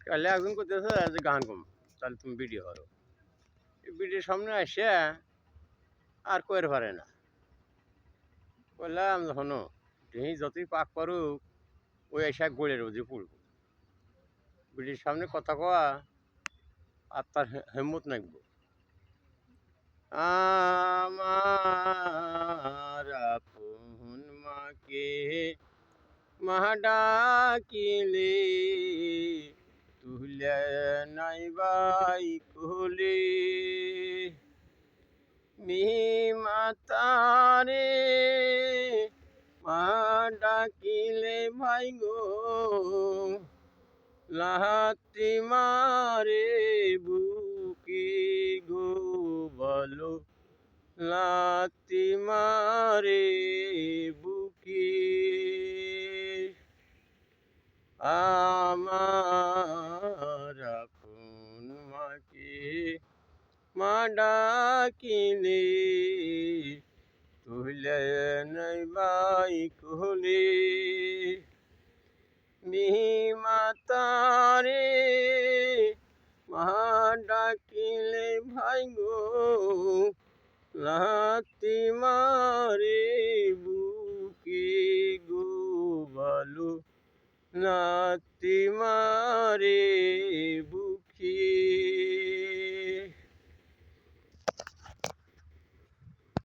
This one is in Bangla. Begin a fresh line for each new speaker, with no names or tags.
কালে একজন করতেছে যে গান কম, তাহলে তুমি ভিডিও করো। ভিডিওর সামনে আসে আর কইর পারে না। বললাম শোনো, তুমি যতই পাক করুক ওই এসে গোড়ের রোজে পড়বো। ভিডিওর সামনে কথা কওয়া আর তার হিম্মত নাকবো। আমার আপন মাকে মা ডাকিলে তুলে নাইবাই কোলে, মাতারে মা ডাকিলে ভাই গো লাহাতি মারে বুকে গো বলো লাতি মারে বুকে। আমার আপন মাকে মা ডাকিলে তুলে নাইবাই কোলে, মাতারে মা ডাকিলে ভাই গো লাতি মারে বুকে গো বলো লাতি মারে বুকে।